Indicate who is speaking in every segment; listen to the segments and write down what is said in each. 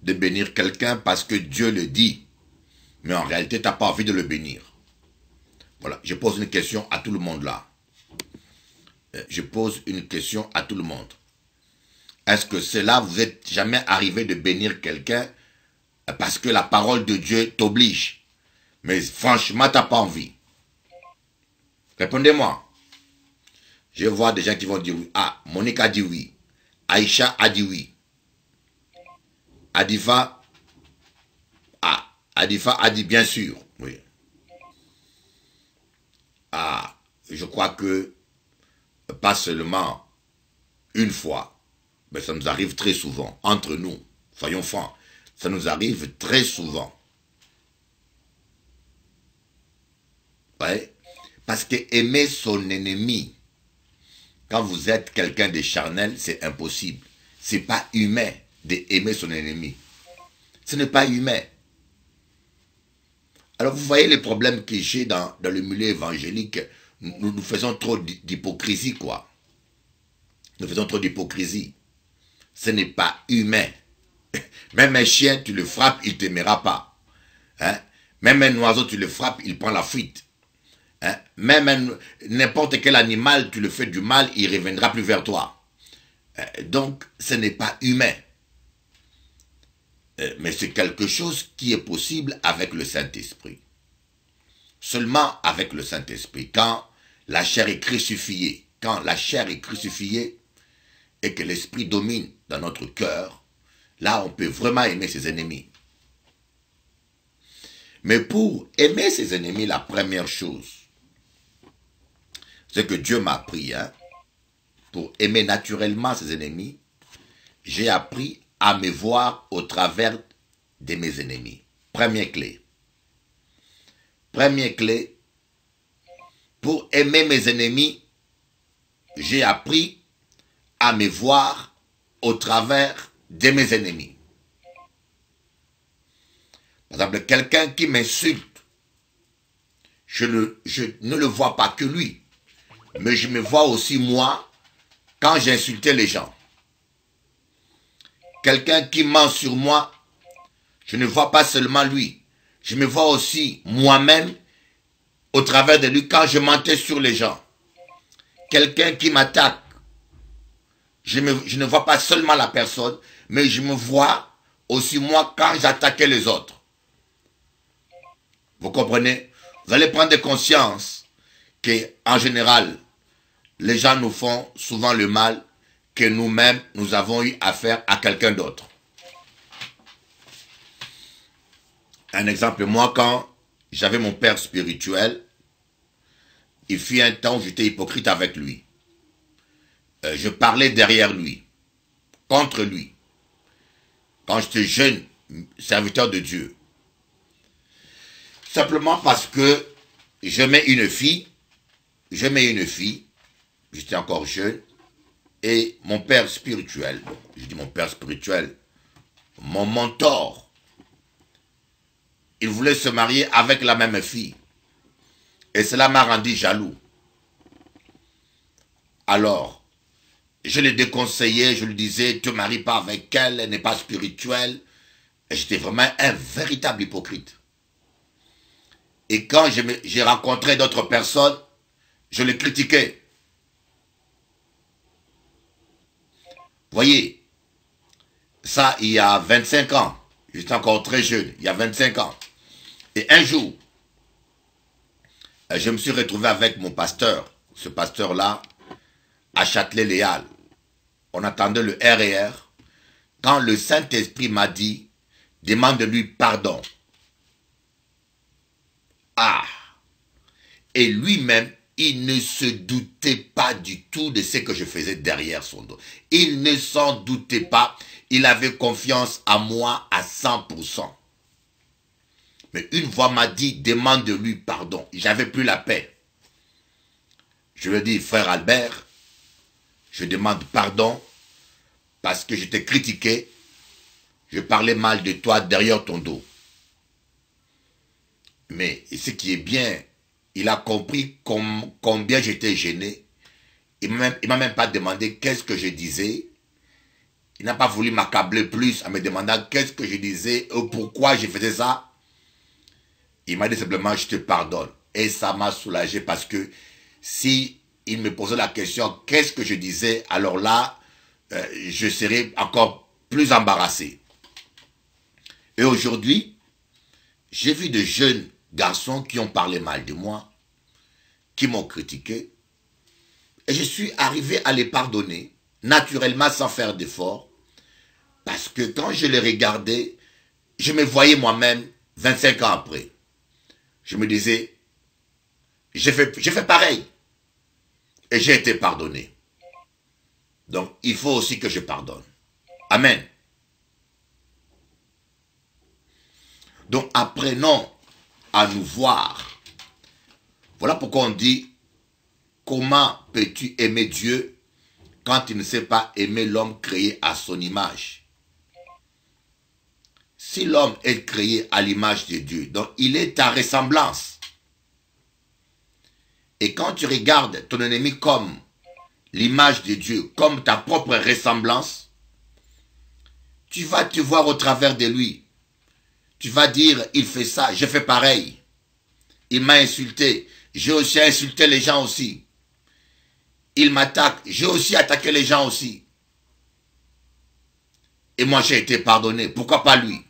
Speaker 1: de bénir quelqu'un parce que Dieu le dit. Mais en réalité, tu n'as pas envie de le bénir. Voilà, je pose une question à tout le monde là. Je pose une question à tout le monde. Est-ce que cela vous êtes jamais arrivé de bénir quelqu'un parce que la parole de Dieu t'oblige? Mais franchement, tu n'as pas envie. Répondez-moi. Je vois des gens qui vont dire oui. Ah, Monique a dit oui. Aïcha a dit oui. Adifa. Ah, Adifa a dit bien sûr. Oui. Ah, je crois que pas seulement une fois, mais ça nous arrive très souvent. Entre nous, soyons francs, ça nous arrive très souvent. Ouais. Parce que aimer son ennemi, quand vous êtes quelqu'un de charnel, c'est impossible. C'est pas humain d'aimer son ennemi. Ce n'est pas humain. Alors vous voyez les problèmes que j'ai dans le milieu évangélique. Nous faisons trop d'hypocrisie, quoi. Nous faisons trop d'hypocrisie. Ce n'est pas humain. Même un chien, tu le frappes, il ne t'aimera pas. Hein? Même un oiseau, tu le frappes, il prend la fuite. Hein? Même n'importe quel animal, tu le fais du mal, il ne reviendra plus vers toi. Donc, ce n'est pas humain. Mais c'est quelque chose qui est possible avec le Saint-Esprit. Seulement avec le Saint-Esprit. Quand la chair est crucifiée, et que l'Esprit domine dans notre cœur, là on peut vraiment aimer ses ennemis. Mais pour aimer ses ennemis, la première chose, c'est que Dieu m'a appris, hein, pour aimer naturellement ses ennemis, j'ai appris à me voir au travers de mes ennemis. Première clé. Première clé, pour aimer mes ennemis, j'ai appris à me voir au travers de mes ennemis. Par exemple, quelqu'un qui m'insulte, je ne le vois pas que lui, mais je me vois aussi moi quand j'insultais les gens. Quelqu'un qui ment sur moi, je ne vois pas seulement lui, je me vois aussi moi-même au travers de lui quand je mentais sur les gens. Quelqu'un qui m'attaque, je ne vois pas seulement la personne, mais je me vois aussi moi quand j'attaquais les autres. Vous comprenez? Vous allez prendre conscience que, en général, les gens nous font souvent le mal que nous-mêmes, nous avons eu affaire à quelqu'un d'autre. Un exemple, moi, quand j'avais mon père spirituel, il fut un temps où j'étais hypocrite avec lui. Je parlais derrière lui, contre lui, quand j'étais jeune serviteur de Dieu. Simplement parce que j'aimais une fille, j'étais encore jeune, et mon père spirituel, bon, je dis mon père spirituel, mon mentor, il voulait se marier avec la même fille. Et cela m'a rendu jaloux. Alors, je le déconseillais, je lui disais, ne te marie pas avec elle, elle n'est pas spirituelle. Et j'étais vraiment un véritable hypocrite. Et quand j'ai rencontré d'autres personnes, je les critiquais. Voyez, ça, il y a 25 ans. J'étais encore très jeune, il y a 25 ans. Et un jour, je me suis retrouvé avec mon pasteur, ce pasteur-là, à Châtelet-Léal. On attendait le RER. Quand le Saint-Esprit m'a dit, demande-lui pardon. Ah! Et lui-même, il ne se doutait pas du tout de ce que je faisais derrière son dos. Il ne s'en doutait pas. Il avait confiance en moi à 100%. Mais une voix m'a dit, demande-lui pardon. J'avais plus la paix. Je lui ai dit, frère Albert, je demande pardon parce que je t'ai critiqué. Je parlais mal de toi derrière ton dos. Mais ce qui est bien, il a compris combien j'étais gêné. Il ne m'a même pas demandé qu'est-ce que je disais. Il n'a pas voulu m'accabler plus en me demandant qu'est-ce que je disais ou pourquoi je faisais ça. Il m'a dit simplement, je te pardonne. Et ça m'a soulagé parce que si il me posait la question, qu'est-ce que je disais, alors là, je serais encore plus embarrassé. Et aujourd'hui, j'ai vu de jeunes garçons qui ont parlé mal de moi, qui m'ont critiqué. Et je suis arrivé à les pardonner, naturellement sans faire d'effort. Parce que quand je les regardais, je me voyais moi-même 25 ans après. Je me disais, j'ai fait pareil. Et j'ai été pardonné. Donc, il faut aussi que je pardonne. Amen. Donc, apprenons à nous voir. Voilà pourquoi on dit, comment peux-tu aimer Dieu quand il ne sait pas aimer l'homme créé à son image? Si l'homme est créé à l'image de Dieu, donc il est ta ressemblance. Et quand tu regardes ton ennemi comme l'image de Dieu, comme ta propre ressemblance, tu vas te voir au travers de lui. Tu vas dire, il fait ça, je fais pareil. Il m'a insulté, j'ai aussi insulté les gens aussi. Il m'attaque, j'ai aussi attaqué les gens aussi. Et moi j'ai été pardonné, pourquoi pas lui?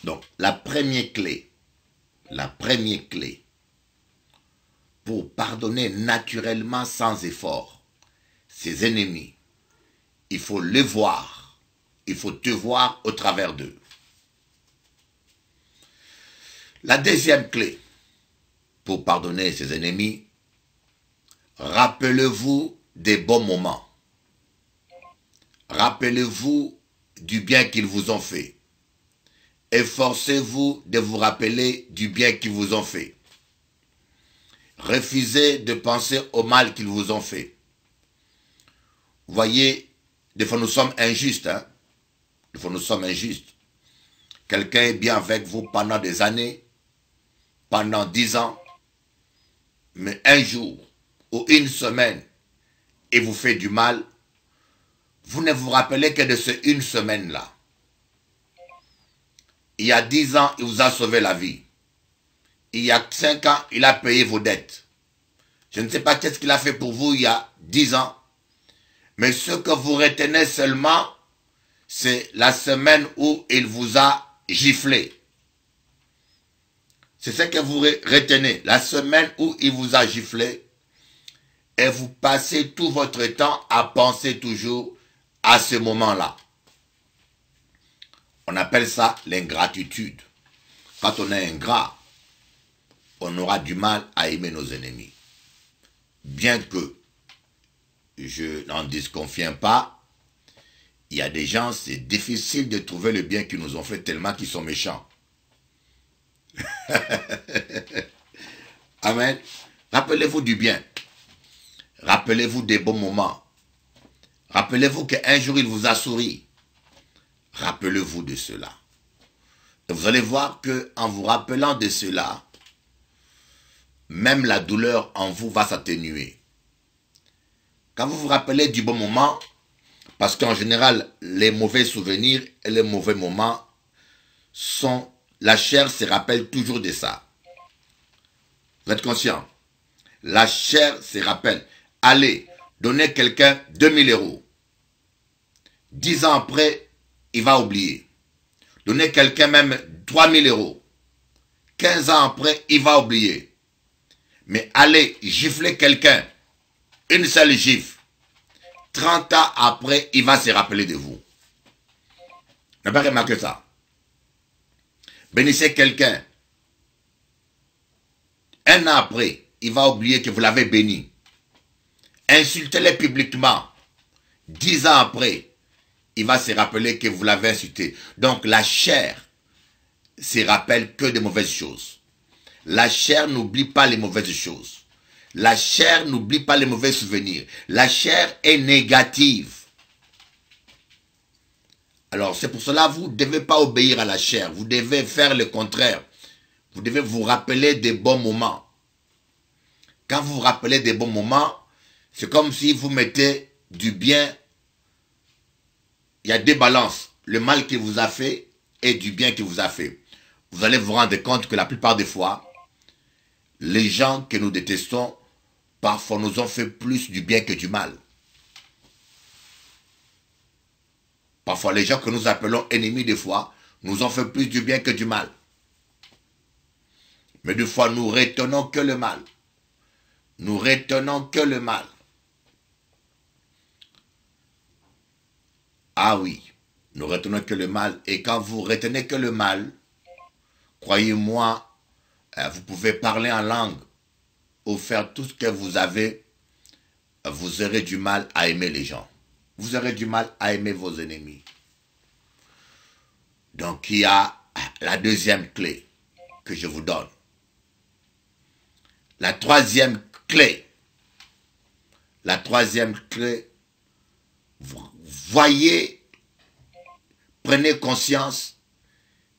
Speaker 1: Donc la première clé pour pardonner naturellement sans effort ses ennemis, il faut les voir, il faut te voir au travers d'eux. La deuxième clé pour pardonner ses ennemis, rappelez-vous des bons moments. Rappelez-vous du bien qu'ils vous ont fait. Efforcez-vous de vous rappeler du bien qu'ils vous ont fait. Refusez de penser au mal qu'ils vous ont fait. Vous voyez, des fois nous sommes injustes. Hein? Des fois nous sommes injustes. Quelqu'un est bien avec vous pendant des années, pendant 10 ans, mais un jour ou une semaine, il vous fait du mal, vous ne vous rappelez que de cette une semaine-là. Il y a 10 ans, il vous a sauvé la vie. Il y a 5 ans, il a payé vos dettes. Je ne sais pas qu'est-ce qu'il a fait pour vous il y a 10 ans. Mais ce que vous retenez seulement, c'est la semaine où il vous a giflé. C'est ce que vous retenez. La semaine où il vous a giflé. Et vous passez tout votre temps à penser toujours à ce moment-là. On appelle ça l'ingratitude. Quand on est ingrat, on aura du mal à aimer nos ennemis. Bien que je n'en disconviens pas, il y a des gens, c'est difficile de trouver le bien qu'ils nous ont fait tellement qu'ils sont méchants. Amen. Rappelez-vous du bien. Rappelez-vous des bons moments. Rappelez-vous qu'un jour il vous a souri. Rappelez-vous de cela. Et vous allez voir qu'en vous rappelant de cela, même la douleur en vous va s'atténuer. Quand vous vous rappelez du bon moment, parce qu'en général, les mauvais souvenirs et les mauvais moments sont... La chair se rappelle toujours de ça. Vous êtes conscient? La chair se rappelle. Allez, donnez quelqu'un 2000 €. 10 ans après, il va oublier. Donnez quelqu'un même 3000 €. 15 ans après, il va oublier. Mais allez, gifler quelqu'un. Une seule gifle. 30 ans après, il va se rappeler de vous. Vous n'avez pas remarqué ça? Bénissez quelqu'un. Un an après, il va oublier que vous l'avez béni. Insultez-les publiquement. 10 ans après, il va se rappeler que vous l'avez insulté. Donc la chair se rappelle que de mauvaises choses. La chair n'oublie pas les mauvaises choses. La chair n'oublie pas les mauvais souvenirs. La chair est négative. Alors c'est pour cela que vous ne devez pas obéir à la chair. Vous devez faire le contraire. Vous devez vous rappeler des bons moments. Quand vous vous rappelez des bons moments, c'est comme si vous mettez du bien. Il y a deux balances. Le mal qu'il vous a fait et du bien qu'il vous a fait. Vous allez vous rendre compte que la plupart des fois, les gens que nous détestons, parfois nous ont fait plus du bien que du mal. Parfois les gens que nous appelons ennemis des fois, nous ont fait plus du bien que du mal. Mais des fois nous retenons que le mal. Nous retenons que le mal. Ah oui, nous retenons que le mal. Et quand vous retenez que le mal, croyez-moi, vous pouvez parler en langue ou faire tout ce que vous avez, vous aurez du mal à aimer les gens. Vous aurez du mal à aimer vos ennemis. Donc il y a la deuxième clé que je vous donne. La troisième clé. La troisième clé. Voyez, prenez conscience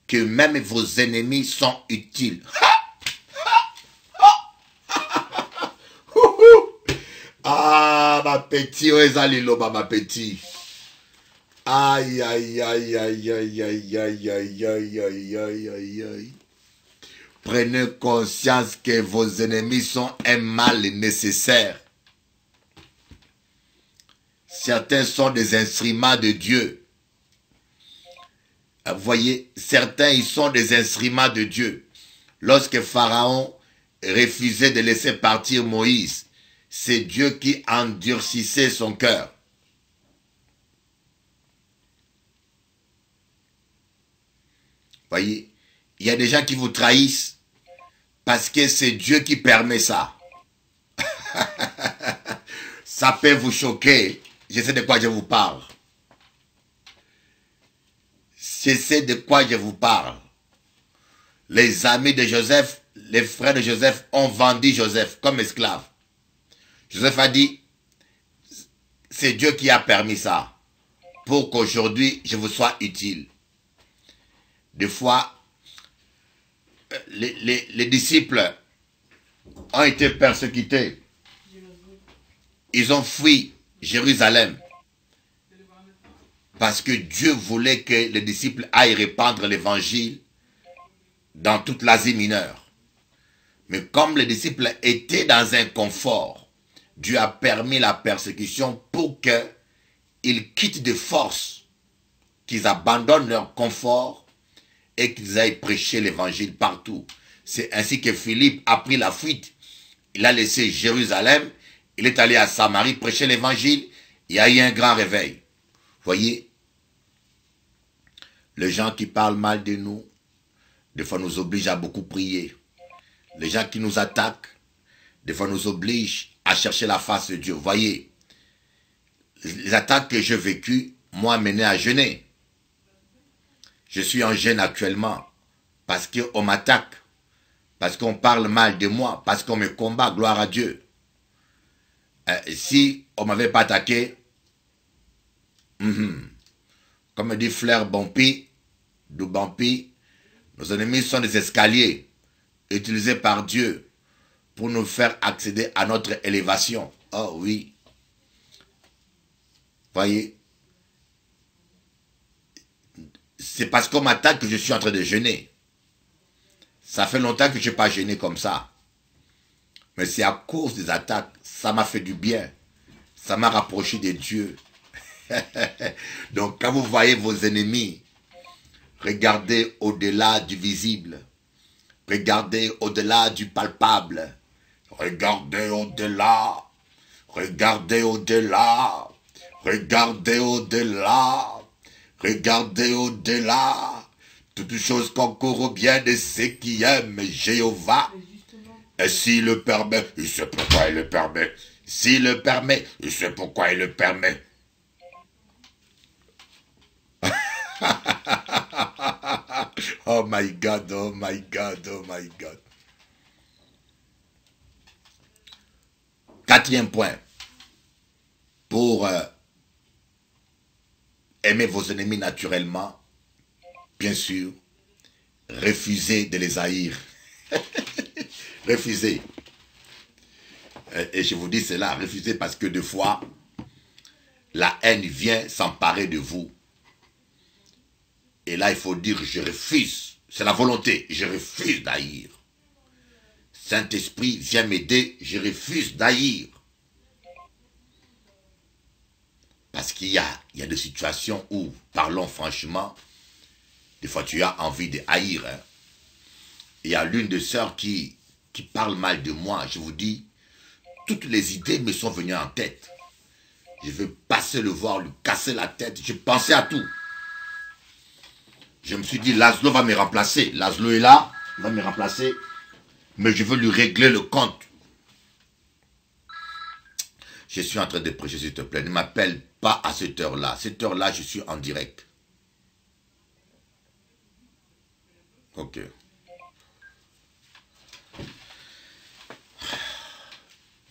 Speaker 1: que même vos ennemis sont utiles. Ah, ma petite, Oezalilo, ma petite. Aïe, aïe, aïe, aïe, aïe, aïe, aïe, aïe, aïe, aïe, aïe, aïe, aïe. Prenez conscience que vos ennemis sont un mal nécessaire. Certains sont des instruments de Dieu. Vous voyez, certains, ils sont des instruments de Dieu. Lorsque Pharaon refusait de laisser partir Moïse, c'est Dieu qui endurcissait son cœur. Voyez, il y a des gens qui vous trahissent parce que c'est Dieu qui permet ça. Ça peut vous choquer. Je sais de quoi je vous parle. Je sais de quoi je vous parle. Les amis de Joseph, les frères de Joseph ont vendu Joseph comme esclave. Joseph a dit, c'est Dieu qui a permis ça pour qu'aujourd'hui je vous sois utile. Des fois, les disciples ont été persécutés. Ils ont fui Jérusalem parce que Dieu voulait que les disciples aillent répandre l'évangile dans toute l'Asie mineure. Mais comme les disciples étaient dans un confort, Dieu a permis la persécution pour qu'ils quittent de force, qu'ils abandonnent leur confort et qu'ils aillent prêcher l'évangile partout. C'est ainsi que Philippe a pris la fuite. Il a laissé Jérusalem, il est allé à Samarie prêcher l'évangile, il y a eu un grand réveil. Voyez, les gens qui parlent mal de nous, des fois nous obligent à beaucoup prier. Les gens qui nous attaquent, des fois nous obligent à chercher la face de Dieu. Voyez, les attaques que j'ai vécues m'ont amené à jeûner. Je suis en jeûne actuellement parce qu'on m'attaque, parce qu'on parle mal de moi, parce qu'on me combat, gloire à Dieu. Si on ne m'avait pas attaqué, comme dit Flair Bompi, nos ennemis sont des escaliers utilisés par Dieu pour nous faire accéder à notre élévation. Oh oui. Voyez, c'est parce qu'on m'attaque que je suis en train de jeûner. Ça fait longtemps que je n'ai pas jeûné comme ça. Mais c'est à cause des attaques, ça m'a fait du bien. Ça m'a rapproché de Dieu. Donc quand vous voyez vos ennemis, regardez au-delà du visible. Regardez au-delà du palpable. Regardez au-delà. Regardez au-delà. Regardez au-delà. Regardez au-delà. Toutes choses concourent au bien de ceux qui aiment Jéhovah. Et s'il le permet, il sait pourquoi il le permet. S'il le permet, il sait pourquoi il le permet. Oh my God, oh my God, oh my God. Quatrième point. Pour aimer vos ennemis naturellement, bien sûr, refusez de les haïr. Refusez. Et je vous dis cela, refusez parce que des fois, la haine vient s'emparer de vous. Et là, il faut dire, je refuse. C'est la volonté, je refuse d'haïr. Saint-Esprit, viens m'aider, je refuse d'haïr. Parce qu'il y a des situations où, parlons franchement, des fois tu as envie de haïr. Hein. Il y a l'une des sœurs qui parle mal de moi. Je vous dis, toutes les idées me sont venues en tête. Je vais passer le voir, lui casser la tête. Je pensais à tout. Je me suis dit, Laszlo va me remplacer. Laszlo est là, il va me remplacer. Mais je veux lui régler le compte. Je suis en train de prêcher, s'il te plaît. Ne m'appelle pas à cette heure-là. Cette heure-là, je suis en direct. Ok.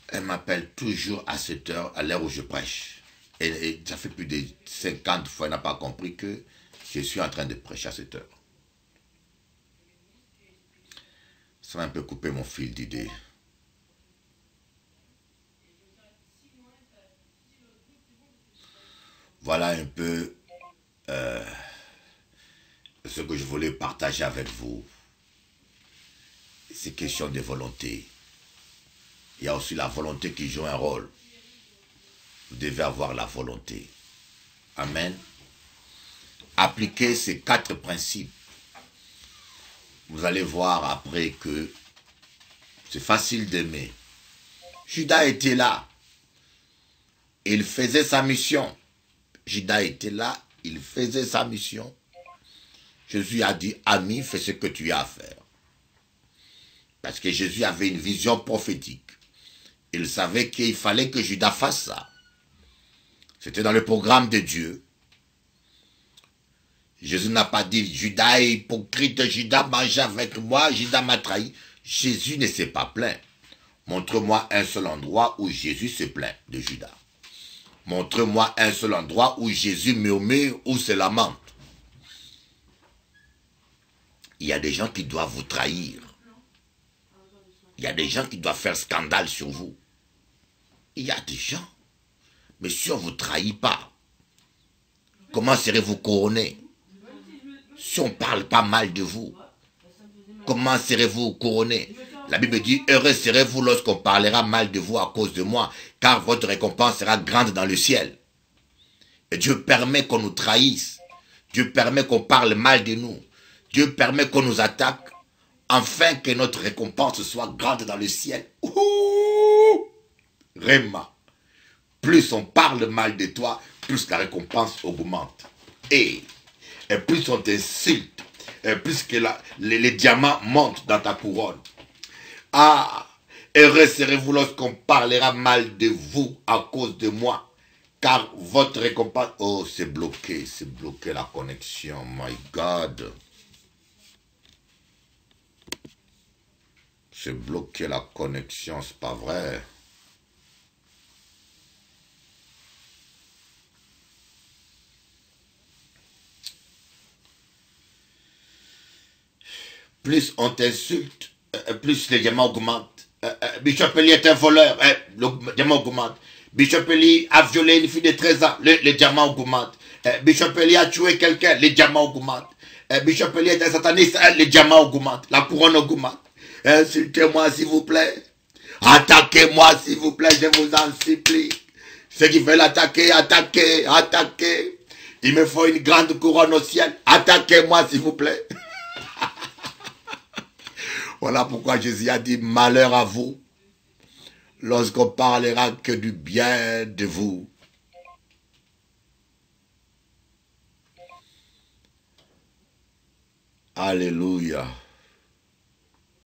Speaker 1: Elle m'appelle toujours à cette heure, à l'heure où je prêche. Et ça fait plus de 50 fois, elle n'a pas compris que je suis en train de prêcher à cette heure. Ça va un peu couper mon fil d'idée. Voilà un peu ce que je voulais partager avec vous. C'est question de volonté. Il y a aussi la volonté qui joue un rôle. Vous devez avoir la volonté. Amen. Appliquez ces 4 principes. Vous allez voir après que c'est facile d'aimer. Judas était là. Il faisait sa mission. Judas était là. Il faisait sa mission. Jésus a dit, ami, fais ce que tu as à faire. Parce que Jésus avait une vision prophétique. Il savait qu'il fallait que Judas fasse ça. C'était dans le programme de Dieu. Jésus n'a pas dit, Judas est hypocrite, Judas mange avec moi, Judas m'a trahi. Jésus ne s'est pas plaint. Montre-moi un seul endroit où Jésus se plaint de Judas. Montre-moi un seul endroit où Jésus murmure ou se lamente. Il y a des gens qui doivent vous trahir. Il y a des gens qui doivent faire scandale sur vous. Il y a des gens. Mais si on ne vous trahit pas, comment serez-vous couronné? Si on ne parle pas mal de vous, comment serez-vous couronné? La Bible dit, heureux serez-vous lorsqu'on parlera mal de vous à cause de moi, car votre récompense sera grande dans le ciel. Et Dieu permet qu'on nous trahisse. Dieu permet qu'on parle mal de nous. Dieu permet qu'on nous attaque, afin que notre récompense soit grande dans le ciel. Ouh! Réma. Plus on parle mal de toi, plus la récompense augmente. Et plus on t'insulte, plus que les diamants montent dans ta couronne. Ah, heureux serez-vous lorsqu'on parlera mal de vous à cause de moi. Car votre récompense... Oh, c'est bloqué la connexion. My God. C'est bloqué la connexion, c'est pas vrai. Plus on t'insulte, plus les diamants augmentent. Bishop Eli est un voleur, le diamant augmente. Bishop Eli a violé une fille de 13 ans, les diamants augmentent. Bishop Eli a tué quelqu'un, les diamants augmentent. Bishop Eli est un sataniste, les diamants augmentent. La couronne augmente. Insultez-moi s'il vous plaît. Attaquez-moi s'il vous plaît, je vous en supplie. Ceux qui veulent attaquer, attaquez, attaquez. Il me faut une grande couronne au ciel. Attaquez-moi s'il vous plaît. Voilà pourquoi Jésus a dit malheur à vous lorsqu'on parlera que du bien de vous. Alléluia.